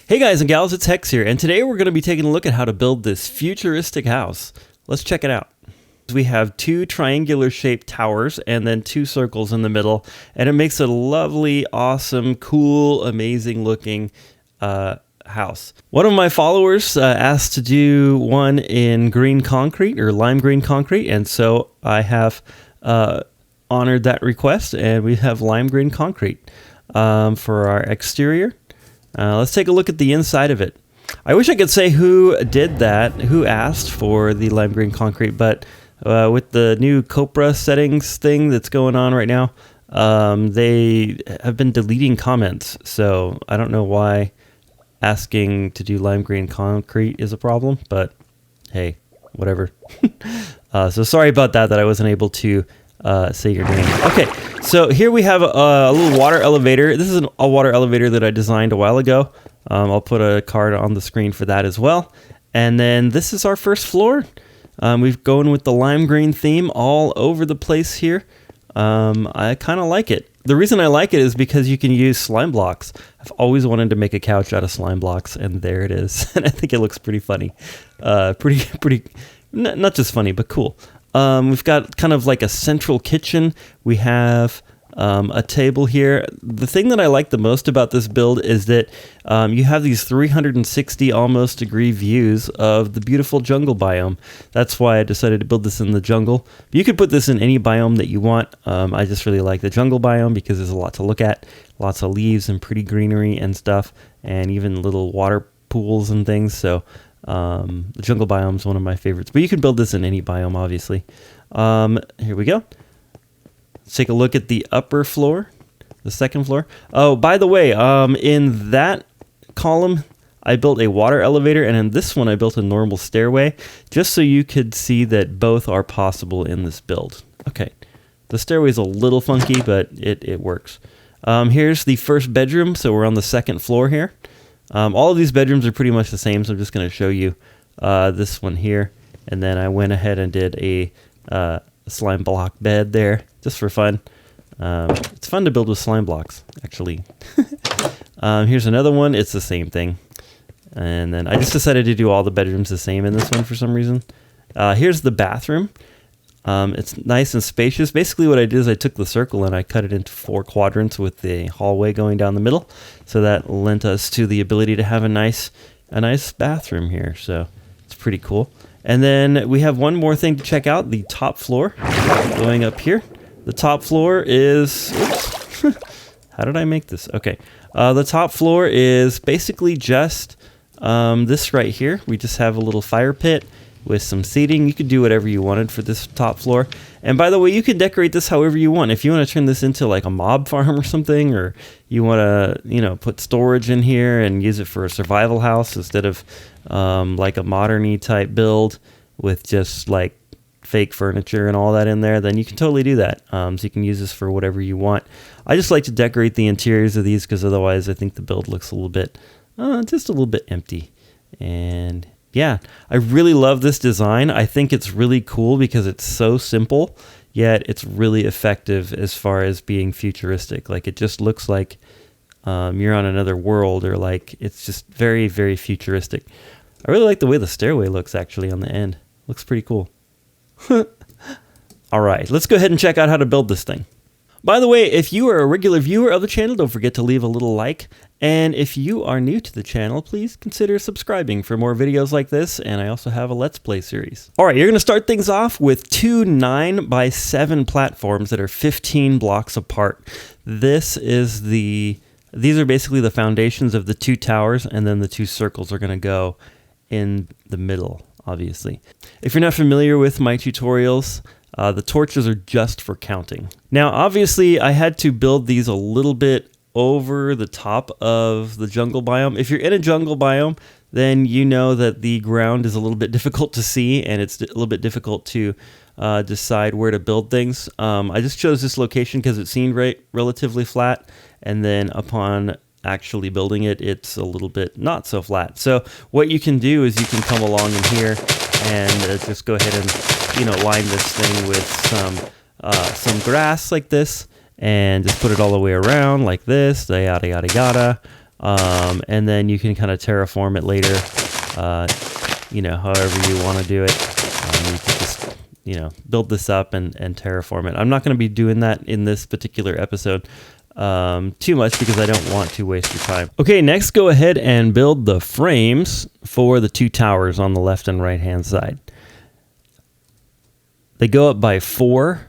Hey guys and gals, it's Hex here, and today we're going to be taking a look at how to build this futuristic house. Let's check it out. We have two triangular shaped towers and then two circles in the middle, and it makes a lovely, awesome, cool, amazing looking house. One of my followers asked to do one in green concrete or lime green concrete, and so I have honored that request, and we have lime green concrete for our exterior. Let's take a look at the inside of it. I wish I could say who did that, who asked for the lime green concrete, but with the new Copra settings thing that's going on right now, they have been deleting comments, so I don't know why asking to do lime green concrete is a problem, but hey, whatever. So sorry about that I wasn't able to say your name. Okay, so here we have a little water elevator. This is a water elevator that I designed a while ago. I'll put a card on the screen for that as well. And then this is our first floor. We've gone with the lime green theme all over the place here. I kind of like it. The reason I like it is because you can use slime blocks. I've always wanted to make a couch out of slime blocks, and there it is. And I think it looks pretty funny. Pretty, not just funny, but cool. We've got kind of like a central kitchen. We have a table here. The thing that I like the most about this build is that you have these 360 almost degree views of the beautiful jungle biome. That's why I decided to build this in the jungle. You could put this in any biome that you want. I just really like the jungle biome because there's a lot to look at. Lots of leaves and pretty greenery and stuff, and even little water pools and things. So the jungle biome is one of my favorites, but you can build this in any biome, obviously. Here we go. Let's take a look at the upper floor, the second floor. Oh, by the way, in that column, I built a water elevator, and in this one, I built a normal stairway, just so you could see that both are possible in this build. Okay, the stairway is a little funky, but it works. Here's the first bedroom, so we're on the second floor here. All of these bedrooms are pretty much the same, so I'm just going to show you this one here. And then I went ahead and did a slime block bed there, just for fun. It's fun to build with slime blocks, actually. Here's another one. It's the same thing. And then I just decided to do all the bedrooms the same in this one for some reason. Here's the bathroom. It's nice and spacious. Basically what I did is I took the circle and I cut it into 4 quadrants with the hallway going down the middle. So that lent us to the ability to have a nice bathroom here. So it's pretty cool. And then we have one more thing to check out, the top floor. Going up here. The top floor is... Oops. How did I make this? Okay. The top floor is basically just this right here. We just have a little fire pit with some seating. You could do whatever you wanted for this top floor. And by the way, you can decorate this however you want. If you want to turn this into like a mob farm or something, or you want to, put storage in here and use it for a survival house instead of like a modern-y type build with just like fake furniture and all that in there, then you can totally do that. So you can use this for whatever you want. I just like to decorate the interiors of these because otherwise I think the build looks a little bit, just a little bit empty. And yeah, I really love this design. I think it's really cool because it's so simple, yet it's really effective as far as being futuristic. Like, it just looks like you're on another world, or like it's just very, very futuristic. I really like the way the stairway looks actually on the end. Looks pretty cool. All right, let's go ahead and check out how to build this thing. By the way, if you are a regular viewer of the channel, don't forget to leave a little like. And if you are new to the channel, please consider subscribing for more videos like this. And I also have a Let's Play series. All right, you're going to start things off with 2 9x7 platforms that are 15 blocks apart. These are basically the foundations of the 2 towers, and then the 2 circles are going to go in the middle, obviously. If you're not familiar with my tutorials, the torches are just for counting. Now, obviously, I had to build these a little bit over the top of the jungle biome. If you're in a jungle biome, then you know that the ground is a little bit difficult to see, and it's a little bit difficult to decide where to build things. I just chose this location because it seemed relatively flat, and then upon actually building it, it's a little bit not so flat. So what you can do is you can come along in here and just go ahead and line this thing with some grass like this, and just put it all the way around like this, yada yada yada. And then you can kind of terraform it later, you know, however you want to do it. You can just, you know, build this up and terraform it. I'm not going to be doing that in this particular episode too much because I don't want to waste your time. Okay, next go ahead and build the frames for the two towers on the left and right hand side. They go up by 4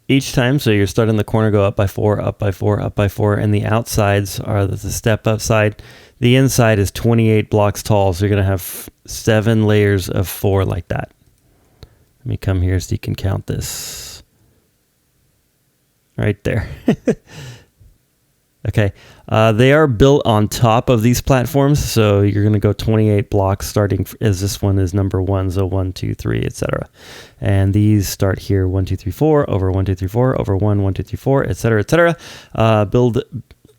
each time, so you're starting the corner, go up by 4, up by 4, up by 4, and the outsides are the step up side. The inside is 28 blocks tall, so you're going to have 7 layers of 4 like that. Let me come here so you can count this. Right there. Okay, they are built on top of these platforms, so you're going to go 28 blocks starting as this one is number 1, so 1, 2, 3, etc. And these start here 1, 2, 3, 4 over 1, 2, 3, 4 over 1, 1, 2, 3, 4, etc., etc. Build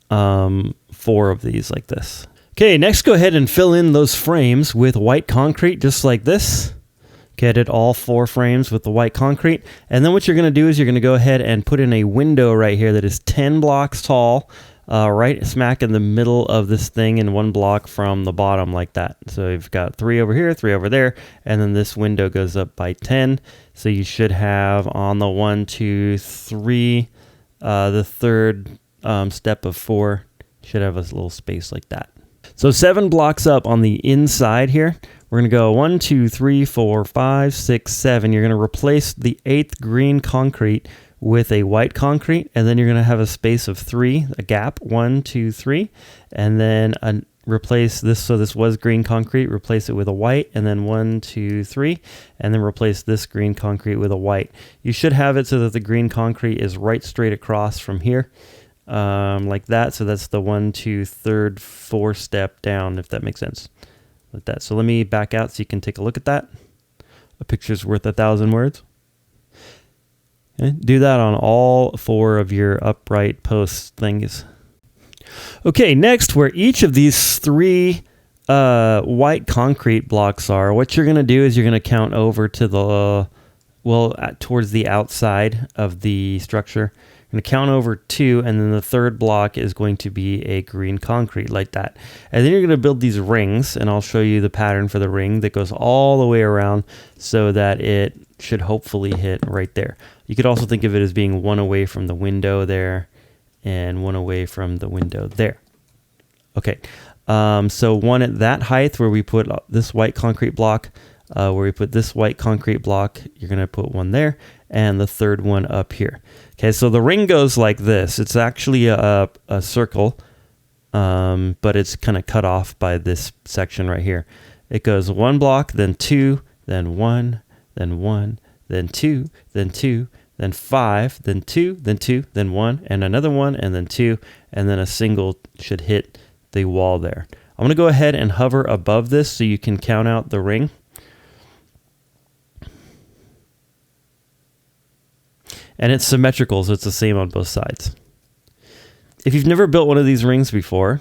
4 of these like this. Okay, next go ahead and fill in those frames with white concrete just like this. Get it all 4 frames with the white concrete, and then what you're going to do is you're going to go ahead and put in a window right here that is 10 blocks tall, right smack in the middle of this thing and 1 block from the bottom like that. So you've got 3 over here, 3 over there, and then this window goes up by 10. So you should have on the 1, 2, 3, the third step of 4 should have a little space like that. So 7 blocks up on the inside here. We're going to go 1, 2, 3, 4, 5, 6, 7. You're going to replace the 8th green concrete with a white concrete, and then you're going to have a space of 3, a gap, 1, 2, 3, and then replace this. So this was green concrete, replace it with a white, and then 1, 2, 3, and then replace this green concrete with a white. You should have it so that the green concrete is right straight across from here, like that. So that's the 1, 2, 3, 4 step down, if that makes sense. Like that. So let me back out so you can take a look at that. A picture's worth 1,000 words. Okay. Do that on all 4 of your upright post things. Okay, next, where each of these 3 white concrete blocks are, what you're going to do is you're going to count over to the, towards the outside of the structure. I'm going to count over 2, and then the 3rd block is going to be a green concrete like that. And then you're going to build these rings, and I'll show you the pattern for the ring that goes all the way around so that it should hopefully hit right there. You could also think of it as being 1 away from the window there and 1 away from the window there. Okay, so 1 at that height where we put this white concrete block, where we put this white concrete block, you're going to put 1 there, and the 3rd one up here. Okay, so the ring goes like this. It's actually a circle, but it's kind of cut off by this section right here. It goes 1 block, then 2, then 1, then 1, then 2, then 2, then 5, then 2, then 2, then 1, and another 1, and then 2, and then a single should hit the wall there. I'm going to go ahead and hover above this so you can count out the ring. And it's symmetrical, so it's the same on both sides. If you've never built one of these rings before,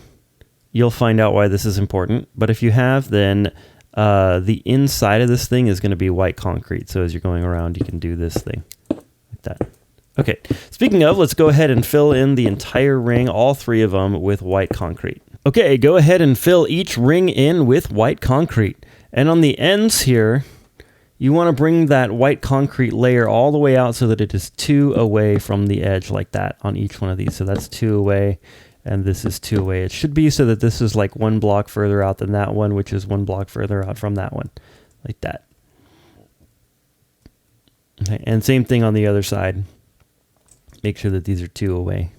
you'll find out why this is important. But if you have, then the inside of this thing is going to be white concrete. So as you're going around, you can do this thing like that. Okay, speaking of, let's go ahead and fill in the entire ring, all 3 of them, with white concrete. Okay, go ahead and fill each ring in with white concrete. And on the ends here, you want to bring that white concrete layer all the way out so that it is 2 away from the edge like that on each one of these. So that's 2 away, and this is 2 away. It should be so that this is like 1 block further out than that one, which is 1 block further out from that one, like that. Okay, and same thing on the other side. Make sure that these are 2 away.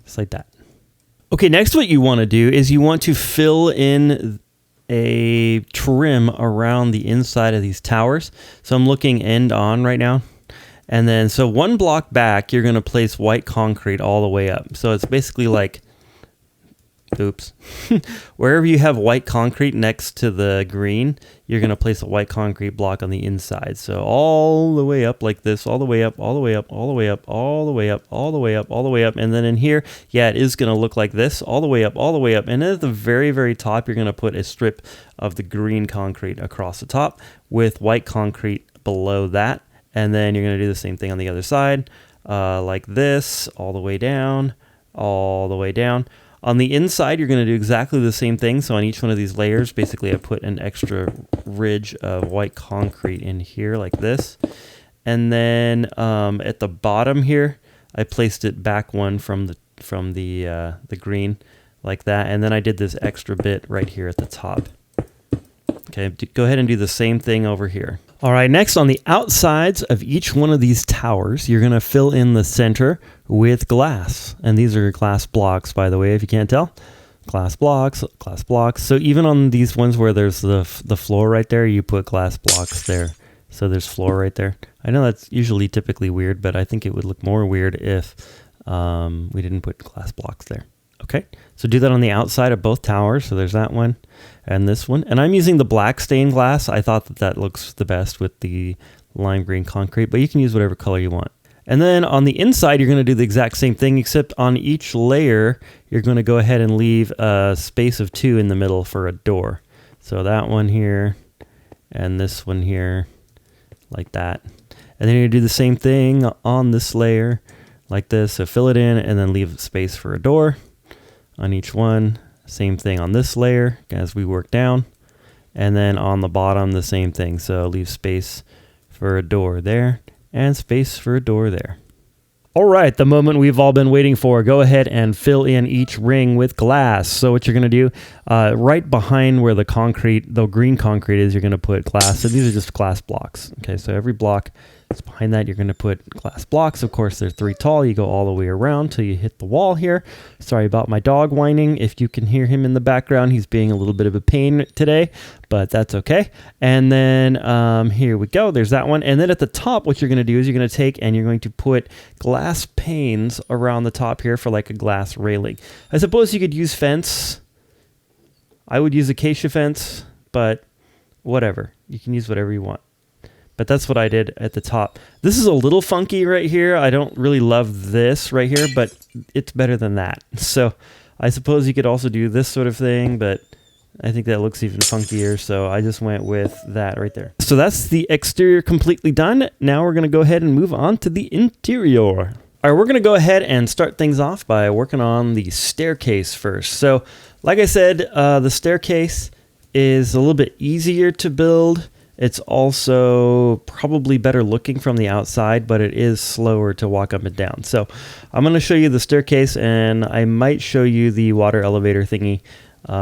Just like that. Okay, next what you want to do is you want to fill in a trim around the inside of these towers. So I'm looking end on right now. And then, so 1 block back, you're going to place white concrete all the way up. So it's basically like, oops, wherever you have white concrete next to the green, you're going to place a white concrete block on the inside. So all the way up like this, all the way up, all the way up, all the way up, all the way up, all the way up, all the way up. And then in here, yeah, it is going to look like this, all the way up, all the way up. And at the very, very top, you're going to put a strip of the green concrete across the top with white concrete below that. And then you're going to do the same thing on the other side, like this, all the way down, all the way down. On the inside, you're going to do exactly the same thing. So on each one of these layers, basically I put an extra ridge of white concrete in here like this. And then at the bottom here, I placed it back one from the green like that. And then I did this extra bit right here at the top. Okay, go ahead and do the same thing over here. All right, next on the outsides of each one of these towers, you're going to fill in the center with glass. And these are glass blocks, by the way, if you can't tell. Glass blocks, glass blocks. So even on these ones where there's the floor right there, you put glass blocks there. So there's floor right there. I know that's usually typically weird, but I think it would look more weird if we didn't put glass blocks there. Okay, so do that on the outside of both towers. So there's that one and this one. And I'm using the black stained glass. I thought that looks the best with the lime green concrete, but you can use whatever color you want. And then on the inside, you're going to do the exact same thing, except on each layer, you're going to go ahead and leave a space of 2 in the middle for a door. So that one here and this one here, like that. And then you're going to do the same thing on this layer, like this. So fill it in and then leave space for a door on each one. Same thing on this layer as we work down. And then on the bottom, the same thing. So leave space for a door there and space for a door there. All right, the moment we've all been waiting for. Go ahead and fill in each ring with glass. So what you're going to do, right behind where the green concrete is, you're going to put glass. So these are just glass blocks. Okay, so every block is behind that. You're going to put glass blocks. Of course, they're 3 tall. You go all the way around till you hit the wall here. Sorry about my dog whining. If you can hear him in the background, he's being a little bit of a pain today, but that's okay. And then here we go. There's that one. And then at the top, what you're going to do is you're going to take and you're going to put glass panes around the top here for like a glass railing. I suppose you could use fence. I would use acacia fence, but whatever. You can use whatever you want. But that's what I did at the top. This is a little funky right here. I don't really love this right here, but it's better than that. So I suppose you could also do this sort of thing, but I think that looks even funkier. So I just went with that right there. So that's the exterior completely done. Now we're going to go ahead and move on to the interior. All right, we're going to go ahead and start things off by working on the staircase first. So like I said, the staircase is a little bit easier to build. It's also probably better looking from the outside, but it is slower to walk up and down. So I'm going to show you the staircase, and I might show you the water elevator thingy,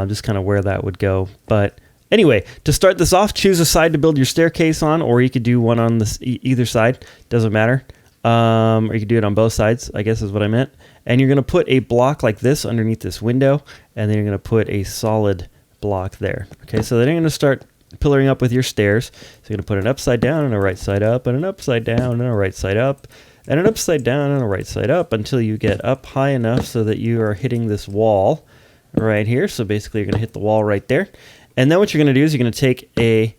just kind of where that would go. But anyway, to start this off, choose a side to build your staircase on, or you could do one on this either side. Doesn't matter. Or you could do it on both sides, I guess is what I meant. And you're going to put a block like this underneath this window, and then you're going to put a solid block there. Okay, so then you're going to start pillaring up with your stairs. So you're going to put an upside down and a right side up, and an upside down and a right side up, and an upside down and a right side up until you get up high enough so that you are hitting this wall right here. So basically you're going to hit the wall right there. And then what you're going to do is you're going to take a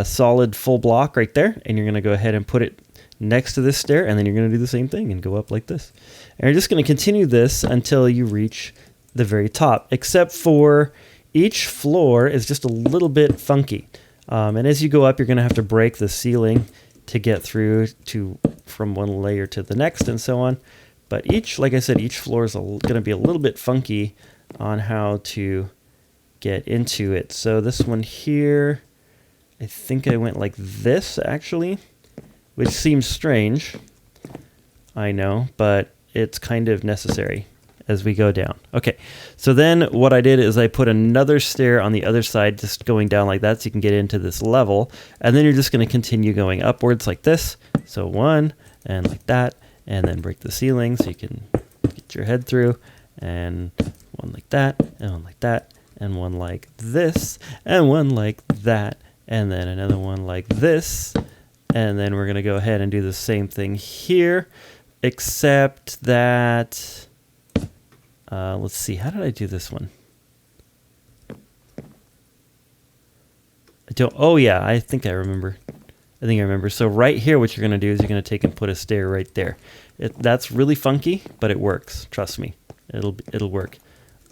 solid full block right there, and you're going to go ahead and put it next to this stair, and then you're going to do the same thing and go up like this. And you're just going to continue this until you reach the very top, except for each floor is just a little bit funky. And as you go up, you're going to have to break the ceiling to get through from one layer to the next and so on. But like I said, each floor is going to be a little bit funky on how to get into it. So this one here, I think I went like this actually, which seems strange. I know, but it's kind of necessary as we go down. Okay, so then what I did is I put another stair on the other side, just going down like that so you can get into this level. And then you're just going to continue going upwards like this. So one, and like that, and then break the ceiling so you can get your head through. And one like that, and one like that, and one like this, and one like that, and then another one like this. And then we're going to go ahead and do the same thing here, except that... let's see, how did I do this one? Oh yeah, I think I remember. So right here, what you're going to do is you're going to take and put a stair right there. That's really funky, but it works. Trust me, it'll work.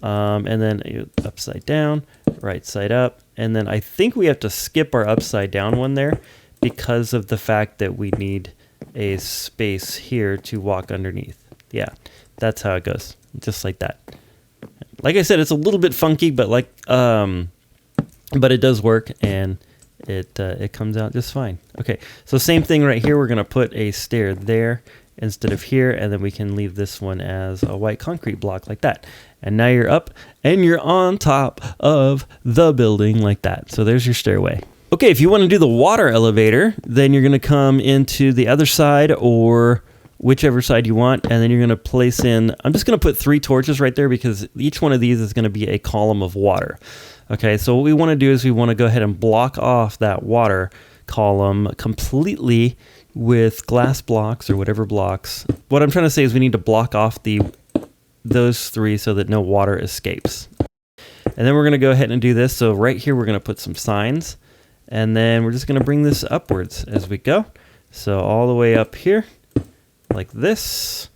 And then upside down, right side up, and then I think we have to skip our upside down one there because of the fact that we need a space here to walk underneath. Yeah. That's how it goes, just like that. Like I said, it's a little bit funky, but but it does work, and it comes out just fine. Okay, so same thing right here. We're gonna put a stair there instead of here, and then we can leave this one as a white concrete block like that. And now you're up and you're on top of the building like that. So there's your stairway. Okay, if you want to do the water elevator, then you're gonna come into the other side or whichever side you want, and then you're gonna place in, I'm just gonna put 3 torches right there because each one of these is gonna be a column of water. Okay, so what we wanna do is we wanna go ahead and block off that water column completely with glass blocks or whatever blocks. What I'm trying to say is we need to block off those 3 so that no water escapes. And then we're gonna go ahead and do this. So right here, we're gonna put some signs, and then we're just gonna bring this upwards as we go. So all the way up here, like this,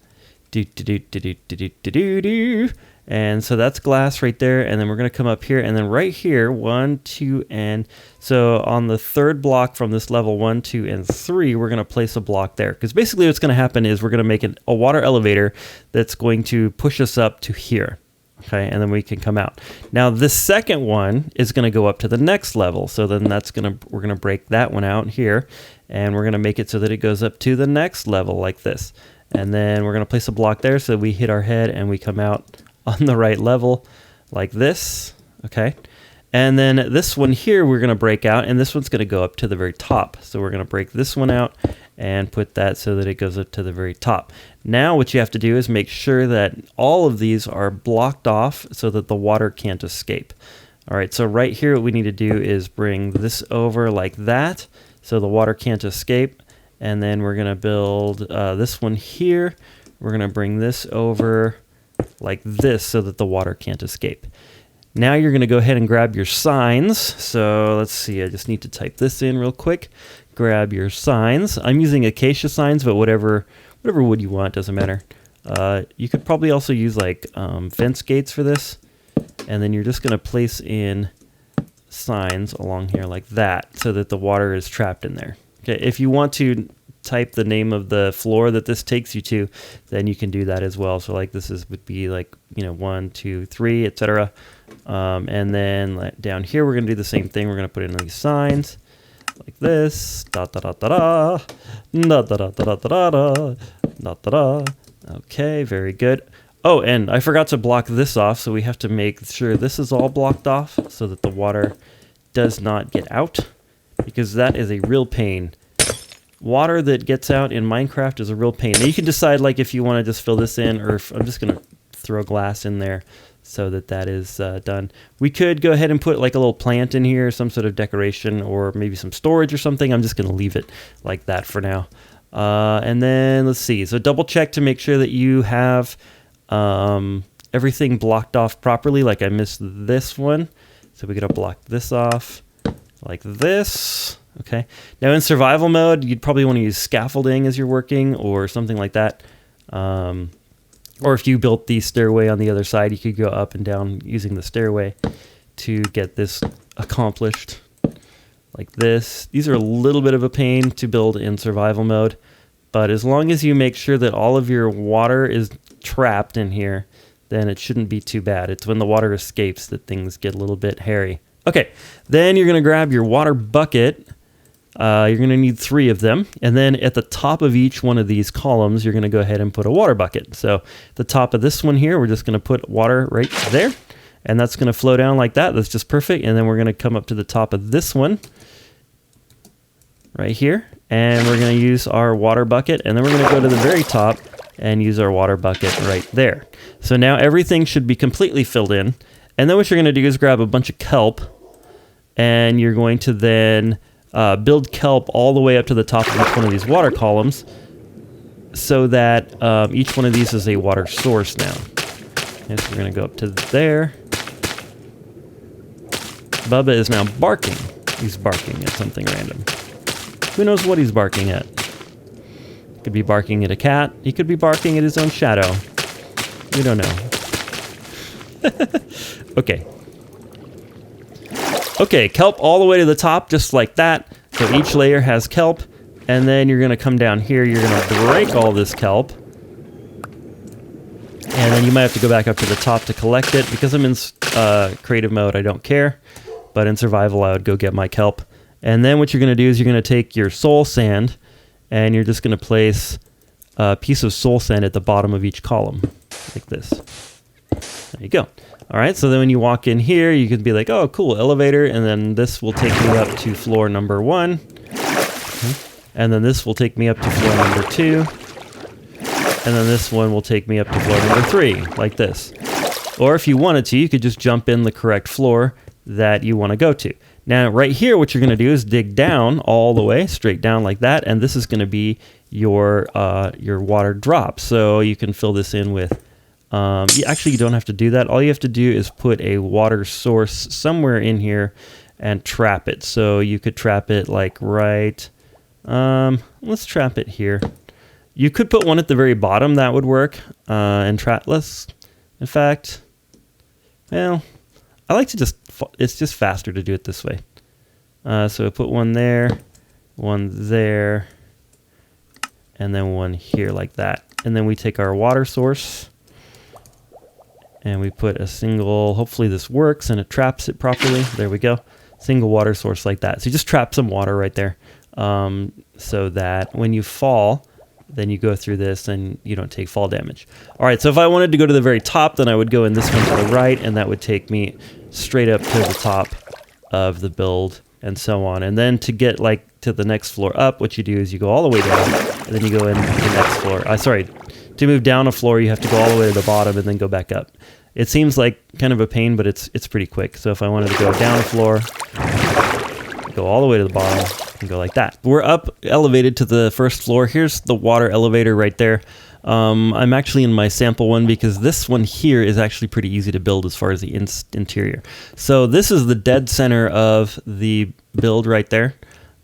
and so that's glass right there. And then we're going to come up here, and then right here, 1, 2, and so on the 3rd block from this level 1, 2, and 3, we're going to place a block there, because basically what's going to happen is we're going to make a water elevator that's going to push us up to here. Okay, and then we can come out. Now this second one is going to go up to the next level. So then we're going to break that one out here, and we're going to make it so that it goes up to the next level like this. And then we're going to place a block there so we hit our head and we come out on the right level like this. Okay. And then this one here, we're going to break out, and this one's going to go up to the very top. So we're going to break this one out and put that so that it goes up to the very top. Now what you have to do is make sure that all of these are blocked off so that the water can't escape. All right, so right here what we need to do is bring this over like that so the water can't escape. And then we're going to build this one here. We're going to bring this over like this so that the water can't escape. Now you're going to go ahead and grab your signs. So let's see, I just need to type this in real quick. Grab your signs. I'm using acacia signs, but whatever wood you want, doesn't matter. You could probably also use like fence gates for this. And then you're just going to place in signs along here like that so that the water is trapped in there. Okay, if you want to type the name of the floor that this takes you to, then you can do that as well. So like would be like, 1, 2, 3, etc. And then down here, we're going to do the same thing. We're going to put in these signs like this. Da da da da da. Da da da da da da da. Da da da. Okay, very good. Oh, and I forgot to block this off, so we have to make sure this is all blocked off so that the water does not get out, because that is a real pain. Water that gets out in Minecraft is a real pain. Now you can decide like if you want to just fill this in, or if I'm just going to throw glass in there so that is done. We could go ahead and put like a little plant in here, some sort of decoration, or maybe some storage or something. I'm just going to leave it like that for now. And then let's see. So double check to make sure that you have everything blocked off properly. Like I missed this one. So we got to block this off like this. Okay. Now in survival mode, you'd probably want to use scaffolding as you're working or something like that. Or if you built the stairway on the other side, you could go up and down using the stairway to get this accomplished like this. These are a little bit of a pain to build in survival mode, but as long as you make sure that all of your water is trapped in here, then it shouldn't be too bad. It's when the water escapes that things get a little bit hairy. Okay, then you're going to grab your water bucket. You're going to need 3 of them. And then at the top of each one of these columns, you're going to go ahead and put a water bucket. So at the top of this one here, we're just going to put water right there. And that's going to flow down like that. That's just perfect. And then we're going to come up to the top of this one right here. And we're going to use our water bucket. And then we're going to go to the very top and use our water bucket right there. So now everything should be completely filled in. And then what you're going to do is grab a bunch of kelp. And you're going to then build kelp all the way up to the top of each one of these water columns so that each one of these is a water source now. And so we're going to go up to there. Bubba is now barking. He's barking at something random. Who knows what he's barking at? Could be barking at a cat. He could be barking at his own shadow. We don't know. Okay. Okay, kelp all the way to the top, just like that. So each layer has kelp. And then you're going to come down here. You're going to break all this kelp. And then you might have to go back up to the top to collect it. Because I'm in creative mode, I don't care. But in survival, I would go get my kelp. And then what you're going to do is you're going to take your soul sand, and you're just going to place a piece of soul sand at the bottom of each column, like this. There you go. All right, so then when you walk in here, you can be like, oh, cool, elevator, and then this will take me up to floor number 1. And then this will take me up to floor number 2. And then this one will take me up to floor number 3, like this. Or if you wanted to, you could just jump in the correct floor that you want to go to. Now, right here, what you're going to do is dig down all the way, straight down like that, and this is going to be your water drop. So you can fill this in with, actually, you don't have to do that. All you have to do is put a water source somewhere in here and trap it. So you could trap it like right, let's trap it here. You could put one at the very bottom, that would work, and trap, in fact, well, I like to just, it's just faster to do it this way. So I put one there, and then one here like that. And then we take our water source and we put a single, hopefully this works and it traps it properly. There we go. Single water source like that. So you just trap some water right there, so that when you fall, then you go through this and you don't take fall damage. All right, so if I wanted to go to the very top, then I would go in this one to the right, and that would take me straight up to the top of the build and so on. And then to get like to the next floor up, what you do is you go all the way down, and then you go in the next floor. Sorry, to move down a floor, you have to go all the way to the bottom and then go back up. It seems like kind of a pain, but it's pretty quick. So if I wanted to go down a floor, go all the way to the bottom, and go like that. We're up elevated to the first floor. Here's the water elevator right there. I'm actually in my sample one because this one here is actually pretty easy to build as far as the interior. So this is the dead center of the build right there.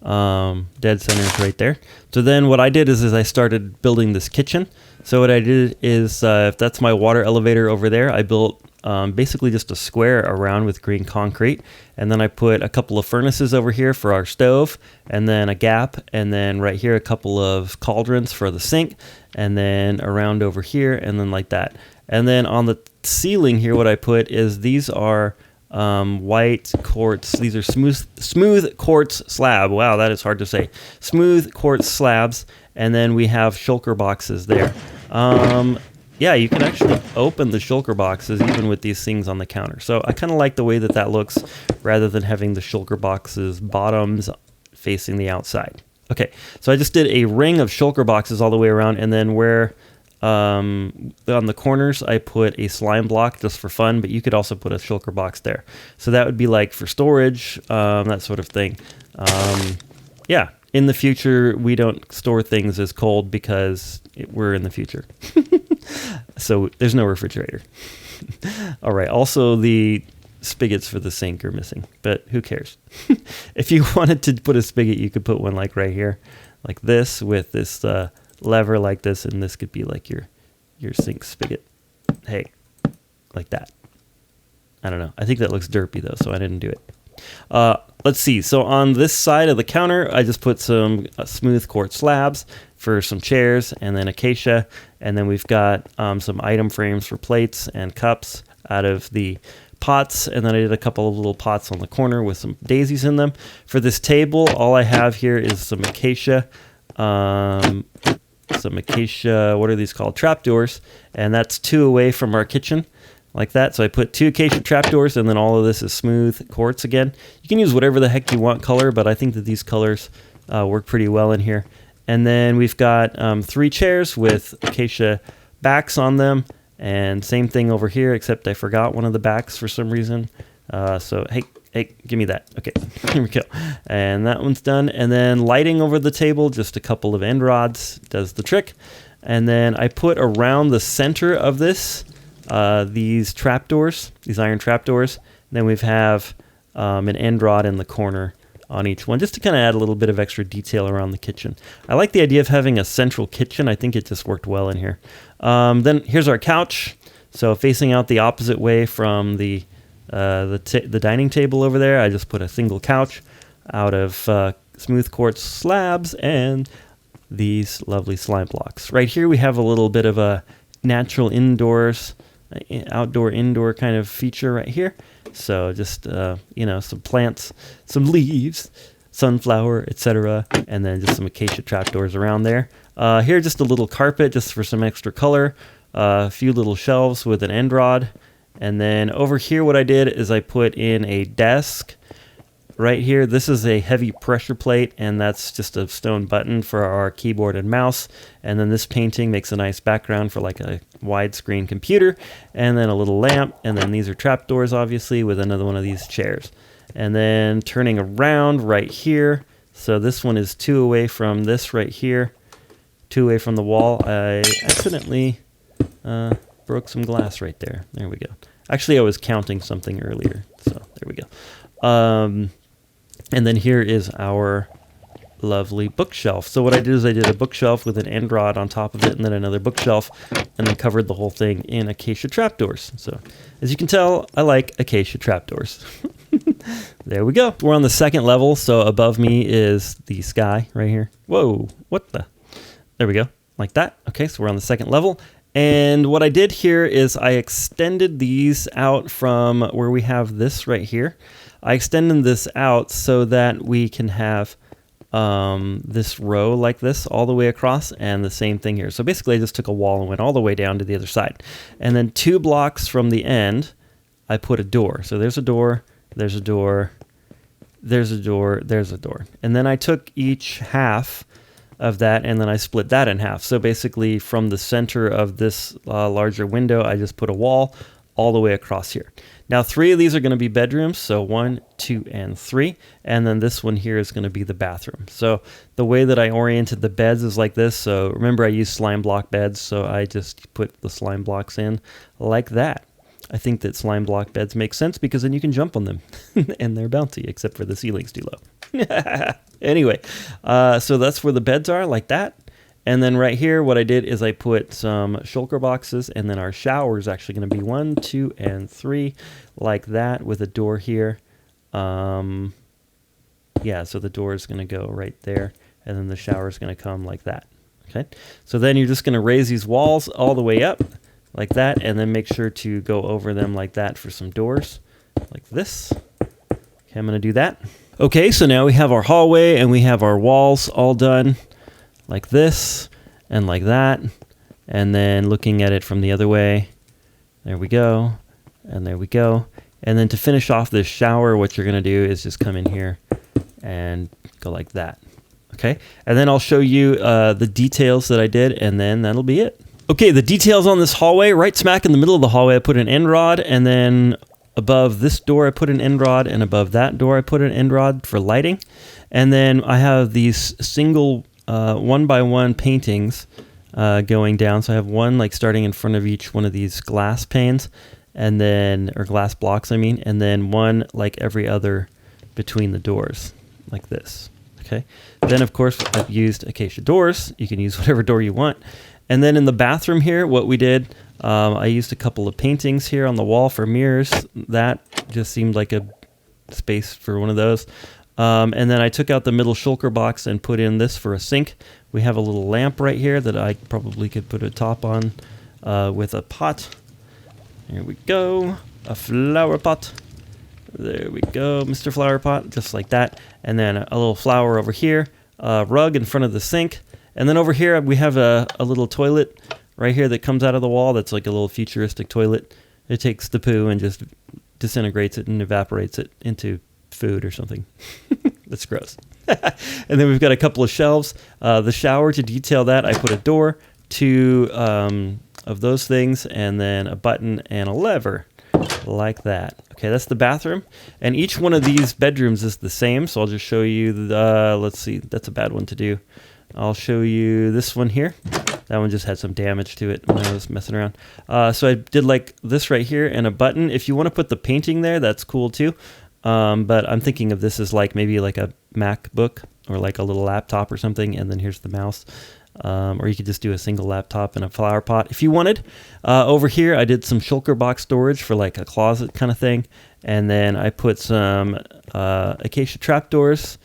Dead center is right there. So then what I did is I started building this kitchen. So what I did is, if that's my water elevator over there, I built basically just a square around with green concrete, and then I put a couple of furnaces over here for our stove, and then a gap, and then right here a couple of cauldrons for the sink, and then around over here, and then like that. And then on the ceiling here, what I put is these are white quartz. These are smooth quartz slab. Wow, that is hard to say. Smooth quartz slabs, and then we have shulker boxes there. Yeah, you can actually open the shulker boxes even with these things on the counter. So I kind of like the way that that looks rather than having the shulker boxes bottoms facing the outside. Okay, so I just did a ring of shulker boxes all the way around, and then where on the corners I put a slime block just for fun, but you could also put a shulker box there. So that would be like for storage, that sort of thing. Yeah, in the future we don't store things as cold because we're in the future. So there's no refrigerator. All right, also the spigots for the sink are missing, but who cares? If you wanted to put a spigot, you could put one like right here, like this, with this lever like this, and this could be like your sink spigot. Hey, like that. I don't know. I think that looks derpy though, so I didn't do it. Let's see. So on this side of the counter, I just put some smooth quartz slabs for some chairs, and then acacia, and then we've got some item frames for plates and cups out of the pots, and then I did a couple of little pots on the corner with some daisies in them. For this table, all I have here is some acacia, what are these called? Trapdoors, and that's 2 away from our kitchen, like that. So I put 2 acacia trapdoors, and then all of this is smooth quartz again. You can use whatever the heck you want color, but I think that these colors work pretty well in here. And then we've got 3 chairs with acacia backs on them, and same thing over here, except I forgot one of the backs for some reason. So hey, give me that. Okay, here we go. And that one's done. And then lighting over the table, just a couple of end rods does the trick. And then I put around the center of this these trapdoors, these iron trapdoors. And then we have an end rod in the corner on each one, just to kind of add a little bit of extra detail around the kitchen. I like the idea of having a central kitchen. I think it just worked well in here. Then here's our couch. So facing out the opposite way from the dining table over there, I just put a single couch out of smooth quartz slabs and these lovely slime blocks. Right here we have a little bit of a natural indoors, outdoor indoor kind of feature right here. So just some plants, some leaves, sunflower, etc., and then just some acacia trapdoors around there. Here just a little carpet just for some extra color, a few little shelves with an end rod, and then over here what I did is I put in a desk. Right here, this is a heavy pressure plate, and that's just a stone button for our keyboard and mouse. And then this painting makes a nice background for like a widescreen computer, and then a little lamp, and then these are trapdoors, obviously, with another one of these chairs. And then turning around right here, so this one is 2 away from this right here, 2 away from the wall. I accidentally broke some glass right there. There we go. Actually, I was counting something earlier, so there we go. And then here is our lovely bookshelf. So what I did is I did a bookshelf with an end rod on top of it, and then another bookshelf, and then covered the whole thing in acacia trapdoors. So as you can tell, I like acacia trapdoors. There we go. We're on the second level, so above me is the sky right here. Whoa, what the? There we go, like that. Okay, so we're on the second level. And what I did here is I extended these out from where we have this right here. I extended this out so that we can have this row like this all the way across, and the same thing here. So basically I just took a wall and went all the way down to the other side. And then 2 blocks from the end, I put a door. So there's a door, there's a door, there's a door, there's a door. And then I took each half of that, and then I split that in half. So basically from the center of this larger window, I just put a wall all the way across here. Now 3 of these are going to be bedrooms, so 1, 2, and 3, and then this one here is going to be the bathroom. So the way that I oriented the beds is like this. So remember, I used slime block beds, so I just put the slime blocks in like that. I think that slime block beds make sense because then you can jump on them and they're bouncy, except for the ceiling's too low. Anyway, so that's where the beds are, like that. And then right here, what I did is I put some shulker boxes, and then our shower is actually going to be 1, 2, and 3, like that, with a door here. Yeah, so the door is going to go right there, and then the shower is going to come like that. Okay, so then you're just going to raise these walls all the way up, like that, and then make sure to go over them like that for some doors, like this. Okay, I'm going to do that. Okay, so now we have our hallway, and we have our walls all done, like this and like that, and then looking at it from the other way, there we go, and there we go. And then to finish off this shower, what you're going to do is just come in here and go like that. Okay, and then I'll show you the details that I did, and then that'll be it. Okay, the details on this hallway, right smack in the middle of the hallway, I put an end rod, and then above this door I put an end rod, and above that door I put an end rod for lighting. And then I have these single 1-by-1 paintings going down. So I have one like starting in front of each one of these glass panes, and then, or glass blocks, I mean, and then one like every other between the doors, like this. Okay. Then of course I've used acacia doors. You can use whatever door you want. And then in the bathroom here, what we did, I used a couple of paintings here on the wall for mirrors. That just seemed like a space for one of those. And then I took out the middle shulker box and put in this for a sink. We have a little lamp right here that I probably could put a top on with a pot. Here we go, a flower pot. There we go, Mr. Flower Pot, just like that. And then a little flower over here, a rug in front of the sink. And then over here we have a little toilet right here that comes out of the wall. That's like a little futuristic toilet. It takes the poo and just disintegrates it and evaporates it into food or something. That's gross. And then we've got a couple of shelves. The shower, to detail that, I put a door, 2 of those things, and then a button and a lever, like that. Okay, that's the bathroom. And each one of these bedrooms is the same, so I'll just show you the, let's see, that's a bad one to do. I'll show you this one here. That one just had some damage to it when I was messing around. So I did like this right here and a button. If you want to put the painting there, that's cool too. But I'm thinking of this as like maybe like a MacBook or like a little laptop or something, and then here's the mouse. Or you could just do a single laptop and a flower pot if you wanted. Over here I did some shulker box storage for like a closet kind of thing, and then I put some acacia trapdoors,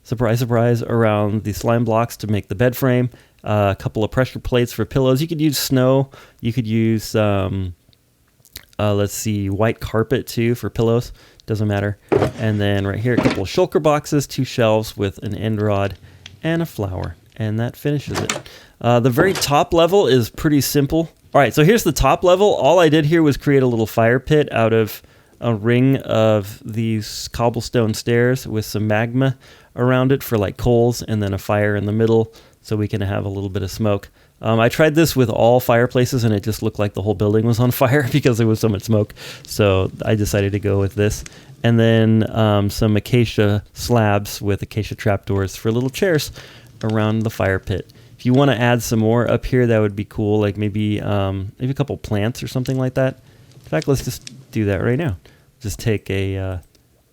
surprise surprise, around the slime blocks to make the bed frame. a couple of pressure plates for pillows. You could use snow. You could use, let's see, white carpet too for pillows. Doesn't matter. And then right here, a couple of shulker boxes, 2 shelves with an end rod and a flower. And that finishes it. The very top level is pretty simple. All right, so here's the top level. All I did here was create a little fire pit out of a ring of these cobblestone stairs with some magma around it for like coals, and then a fire in the middle so we can have a little bit of smoke. I tried this with all fireplaces and it just looked like the whole building was on fire because there was so much smoke. So I decided to go with this. And then some acacia slabs with acacia trapdoors for little chairs around the fire pit. If you want to add some more up here, that would be cool. Like maybe a couple plants or something like that. In fact, let's just do that right now. Just take a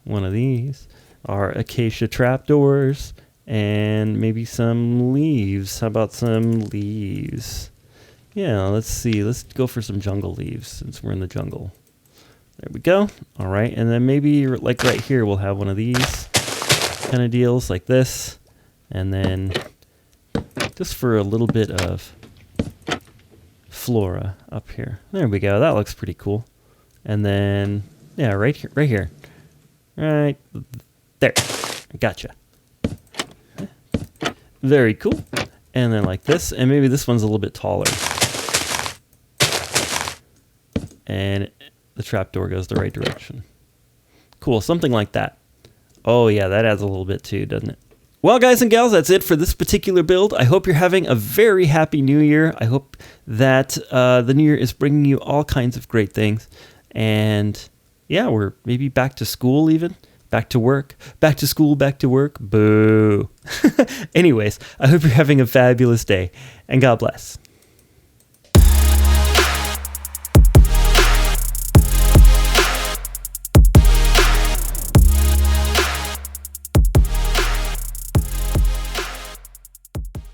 one of these, our acacia trapdoors, and maybe some leaves. How about some leaves? Yeah, let's see. Let's go for some jungle leaves since we're in the jungle. There we go. All right, and then maybe like right here, we'll have one of these kind of deals like this, and then just for a little bit of flora up here. There we go. That looks pretty cool. And then, yeah, right here, right there. Gotcha. Very cool. And then like this, and maybe this one's a little bit taller. And the trapdoor goes the right direction. Cool, something like that. Oh yeah, that adds a little bit too, doesn't it? Well, guys and gals, that's it for this particular build. I hope you're having a very happy new year. I hope that the new year is bringing you all kinds of great things. And yeah, we're maybe back to school even. Back to work. Back to school, back to work. Boo. Anyways, I hope you're having a fabulous day. And God bless.